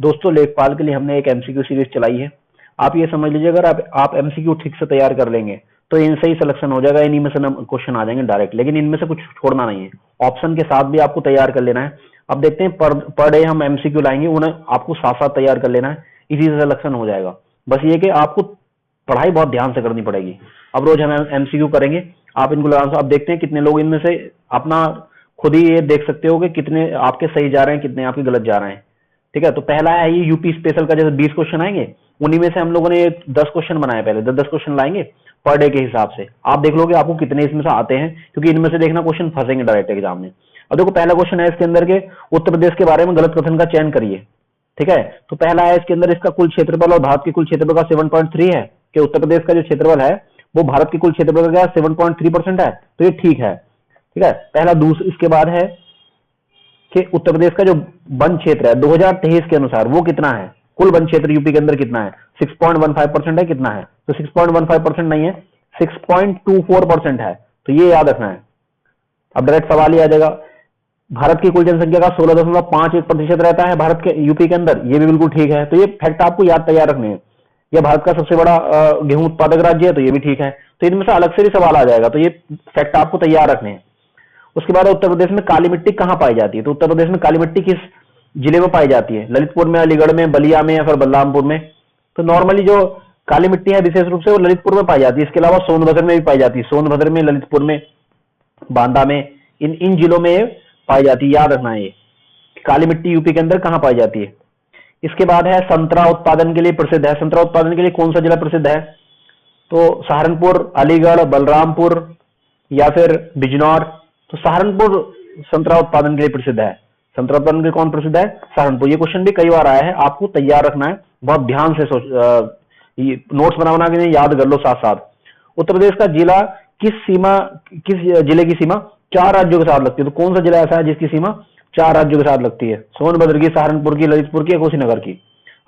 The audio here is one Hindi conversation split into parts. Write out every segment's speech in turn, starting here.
दोस्तों लेखपाल के लिए हमने एक एमसीक्यू सीरीज चलाई है। आप ये समझ लीजिए, अगर आप एमसीक्यू ठीक से तैयार कर लेंगे तो इनसे ही सिलेक्शन हो जाएगा, इन्हीं में से क्वेश्चन आ जाएंगे डायरेक्ट। लेकिन इनमें से कुछ छोड़ना नहीं है, ऑप्शन के साथ भी आपको तैयार कर लेना है। अब देखते हैं पर डे हम एमसीक्यू लाएंगे, उन्हें आपको साथ साथ तैयार कर लेना है, इसी से सिलेक्शन हो जाएगा। बस ये कि आपको पढ़ाई बहुत ध्यान से करनी पड़ेगी। अब रोज हम एमसीक्यू करेंगे, आप इनको लगाना। अब देखते हैं कितने लोग इनमें से अपना खुद ही ये देख सकते हो कि कितने आपके सही जा रहे हैं, कितने आपके गलत जा रहे हैं। ठीक है, तो पहला है ये यूपी स्पेशल का, जैसे 20 क्वेश्चन आएंगे, उन्हीं में से हम लोगों ने 10 क्वेश्चन बनाए, पहले 10 क्वेश्चन लाएंगे पर डे के हिसाब से। आप देख लोगे आपको कितने इसमें से आते हैं, क्योंकि इनमें से देखना क्वेश्चन फंसेंगे डायरेक्ट एग्जाम में। अब देखो पहला क्वेश्चन है इसके अंदर के उत्तर प्रदेश के बारे में गलत कथन का चयन करिए। ठीक है, तो पहला है इसके अंदर, इसका कुल क्षेत्रफल और भारत के कुल क्षेत्रफल का 7.3 है, कि उत्तर प्रदेश का जो क्षेत्रफल है वो भारत के कुल क्षेत्रफल का 7.3% है, तो ये ठीक है। ठीक है, पहला। दूसरा इसके बाद है कि उत्तर प्रदेश का जो वन क्षेत्र है 2023 के अनुसार वो कितना है, कुल वन क्षेत्र यूपी के अंदर कितना है, 6.15% है, कितना है, तो 6.15% नहीं है, 6.24% है, तो ये याद रखना है। अब डायरेक्ट सवाल ही आ जाएगा, भारत की कुल जनसंख्या का 16.51% रहता है भारत के यूपी के अंदर, ये भी बिल्कुल ठीक है, तो ये फैक्ट आपको याद तैयार रखने हैं। यह भारत का सबसे बड़ा गेहूं उत्पादक राज्य है, तो ये भी ठीक है, तो इनमें से अलग से भी सवाल आ जाएगा, तो ये फैक्ट आपको तैयार रखने हैं। उसके बाद उत्तर प्रदेश में काली मिट्टी कहां पाई जाती है, तो उत्तर प्रदेश में काली मिट्टी किस जिले में पाई जाती है, ललितपुर में, अलीगढ़ में, बलिया में या फिर बलरामपुर में। तो नॉर्मली जो काली मिट्टी है विशेष रूप से वो ललितपुर में पाई जाती है, इसके अलावा सोनभद्र में भी पाई जाती है, सोनभद्र में, ललितपुर में, बांदा में, इन जिलों में पाई जाती है। याद रखना है ये काली मिट्टी यूपी के अंदर कहां पाई जाती है। इसके बाद है संतरा उत्पादन के लिए प्रसिद्ध है, संतरा उत्पादन के लिए कौन सा जिला प्रसिद्ध है, तो सहारनपुर, अलीगढ़, बलरामपुर या फिर बिजनौर। तो सहारनपुर संतरा उत्पादन के लिए प्रसिद्ध है, संतरा उत्पादन के लिए कौन प्रसिद्ध है, सहारनपुर। ये क्वेश्चन भी कई बार आया है, आपको तैयार रखना है, बहुत ध्यान से नोट्स बना के याद कर लो साथ साथ। उत्तर प्रदेश का जिला किस जिले की सीमा 4 राज्यों के साथ लगती है, तो कौन सा जिला ऐसा है जिसकी सीमा 4 राज्यों के साथ लगती है, सोनभद्र की, सहारनपुर की, ललितपुर की, कुशीनगर की।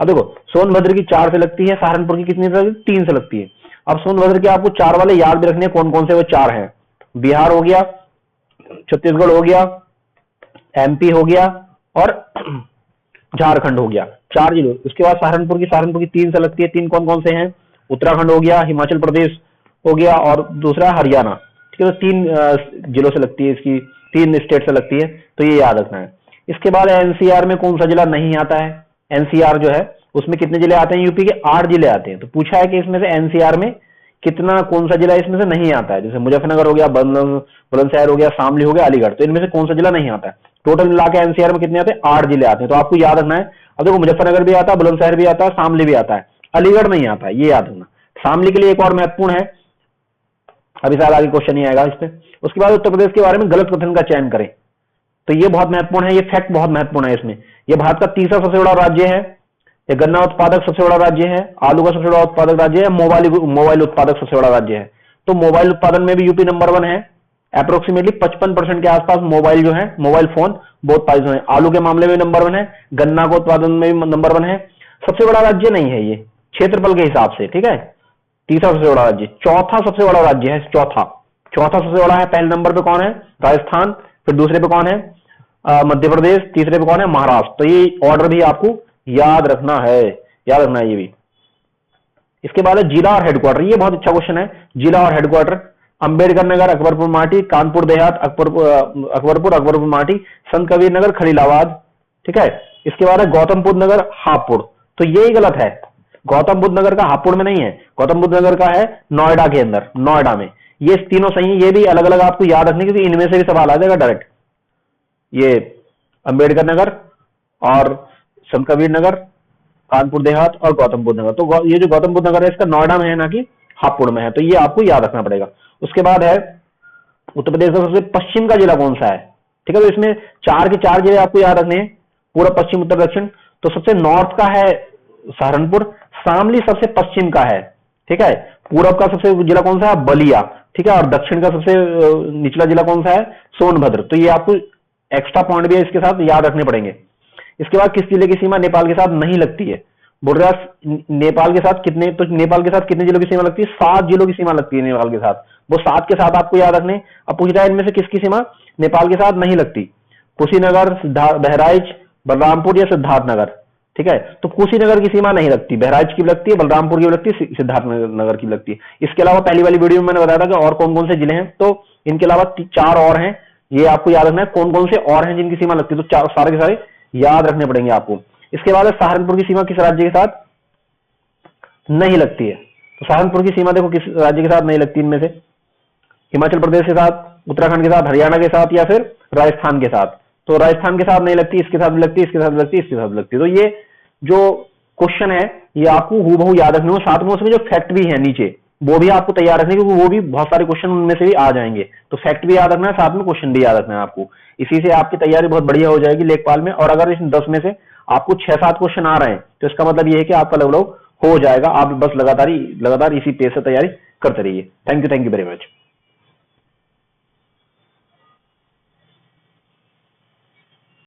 अब देखो सोनभद्र की 4 से लगती है, सहारनपुर की कितनी से, 3 से लगती है। अब सोनभद्र के आपको 4 वाले याद भी रखने, कौन कौन से वो 4 हैं, बिहार हो गया, छत्तीसगढ़ हो गया, एमपी हो गया और झारखंड हो गया, 4 जिले। उसके बाद सहारनपुर की 3 से लगती है, 3 कौन कौन से हैं, उत्तराखंड हो गया, हिमाचल प्रदेश हो गया और दूसरा हरियाणा। ठीक है, तो 3 जिलों से लगती है, इसकी 3 स्टेट से लगती है, तो ये याद रखना है। इसके बाद एनसीआर में कौन सा जिला नहीं आता है, एनसीआर जो है उसमें कितने जिले आते हैं, यूपी के 8 जिले आते हैं। तो पूछा है कि इसमें से एनसीआर में कितना, कौन सा जिला इसमें से नहीं आता है, जैसे मुजफ्फरनगर हो गया, बुलंदशहर हो गया, शामली हो गया, अलीगढ़, तो इनमें से कौन सा जिला नहीं आता है। टोटल मिला के एनसीआर में कितने आते हैं, 8 जिले आते हैं, तो आपको याद रखना है। अब देखो मुजफ्फरनगर भी आता है, बुलंदशहर भी आता है, शामली भी आता है, अलीगढ़ नहीं आता है, ये याद रखना। शामली के लिए एक और महत्वपूर्ण है, अभी साल आगे क्वेश्चन ही आएगा इस पे। उसके बाद उत्तर प्रदेश के बारे में गलत कथन का चयन करें, तो ये बहुत महत्वपूर्ण है, ये फैक्ट बहुत महत्वपूर्ण है इसमें। ये भारत का तीसरा सबसे बड़ा राज्य है, ये गन्ना उत्पादक सबसे बड़ा राज्य है, आलू का सबसे बड़ा उत्पादक राज्य है, मोबाइल उत्पादक सबसे बड़ा राज्य है। तो मोबाइल उत्पादन में भी यूपी नंबर 1 है, अप्रोक्सीमेटली 55% के आसपास मोबाइल जो है, मोबाइल फोन बहुत पाई है। आलू के मामले में नंबर 1 है, गन्ना को उत्पादन में भी नंबर 1 है। सबसे बड़ा राज्य नहीं है ये क्षेत्रफल के हिसाब से, ठीक है, तीसरा सबसे बड़ा राज्य, चौथा सबसे बड़ा राज्य है, चौथा सबसे बड़ा है। पहले नंबर पे कौन है, राजस्थान, फिर दूसरे पे कौन है, मध्य प्रदेश, तीसरे पे कौन है, महाराष्ट्र। तो ये ऑर्डर भी आपको याद रखना है, याद रखना है ये भी। इसके बाद है जिला और हेडक्वार्टर, ये बहुत अच्छा क्वेश्चन है, जिला और हेडक्वार्टर। अंबेडकर नगर, अकबरपुर माटी, कानपुर देहात, अकबरपुर माटी, संत कबीर नगर, खलीलाबाद। ठीक है, इसके बाद है गौतम बुद्ध नगर, हापुड़, तो यही गलत है, गौतम बुद्ध नगर का हापुड़ में नहीं है, गौतम बुद्ध नगर का है नोएडा के अंदर, नोएडा में। ये तीनों सही है, ये भी अलग अलग आपको याद रखने, क्योंकि इनमें से भी सवाल आ जाएगा डायरेक्ट। ये अंबेडकर नगर और संत कबीर नगर, कानपुर देहात और गौतम बुद्ध नगर। तो ये जो गौतम बुद्ध नगर है इसका नोएडा में है, ना कि हापुड़ में है, तो ये आपको याद रखना पड़ेगा। उसके बाद है उत्तर प्रदेश का सबसे पश्चिम का जिला कौन सा है। ठीक है, तो इसमें 4 के 4 जिले आपको याद रखने हैं, पूरा पश्चिम, उत्तर, दक्षिण। तो सबसे नॉर्थ का है सहारनपुर, शामली सबसे पश्चिम का है। ठीक है, पूरब का सबसे जिला कौन सा है, बलिया। ठीक है, और दक्षिण का सबसे निचला जिला कौन सा है, सोनभद्र। तो ये आपको एक्स्ट्रा पॉइंट भी इसके साथ याद रखने पड़ेंगे। इसके बाद किस जिले की सीमा नेपाल के साथ नहीं लगती है, बोल रहा नेपाल के साथ कितने, तो नेपाल के साथ कितने जिलों की सीमा लगती है, 7 जिलों की सीमा लगती है नेपाल के साथ, वो 7 के साथ आपको याद रखने। अब पूछ रहा है इनमें से किसकी सीमा नेपाल के साथ नहीं लगती, कुशीनगर, बहराइच, बलरामपुर या सिद्धार्थनगर। ठीक है। तो कुशीनगर की सीमा नहीं लगती, बहराइच की भी लगती है, बलरामपुर की भी लगती है, सिद्धार्थ नगर की भी लगती है। इसके अलावा पहली वाली वीडियो में मैंने बताया था कि और कौन कौन से जिले हैं, तो इनके अलावा 4 और हैं, ये आपको याद रखना है कौन कौन से और हैं जिनकी सीमा लगती है, तो सारे के सारे याद रखने पड़ेंगे आपको। इसके बाद सहारनपुर की सीमा किस राज्य के साथ नहीं लगती है? तो सहारनपुर की सीमा देखो किस राज्य के साथ नहीं लगती इनमें से, हिमाचल प्रदेश के साथ, उत्तराखंड के साथ, हरियाणा के साथ, या फिर राजस्थान के साथ। तो राजस्थान के साथ नहीं लगती, इसके साथ भी लगती है, इसके साथ भी लगती है, इसके साथ भी लगती है। तो ये जो क्वेश्चन है ये आपको हूबहू याद रखने, साथ में उसमें जो फैक्ट भी है नीचे वो भी आपको तैयार रखने, क्योंकि वो भी बहुत सारे क्वेश्चन उनमें से भी आ जाएंगे। तो फैक्ट भी याद रखना है, साथ में क्वेश्चन भी याद रखना है आपको। इसी से आपकी तैयारी बहुत बढ़िया हो जाएगी लेखपाल में। और अगर इस 10 में से आपको 6-7 क्वेश्चन आ रहे हैं तो इसका मतलब ये है कि आपका लगभग हो जाएगा। आप बस लगातार इसी पेज से तैयारी करते रहिए। Thank you very much.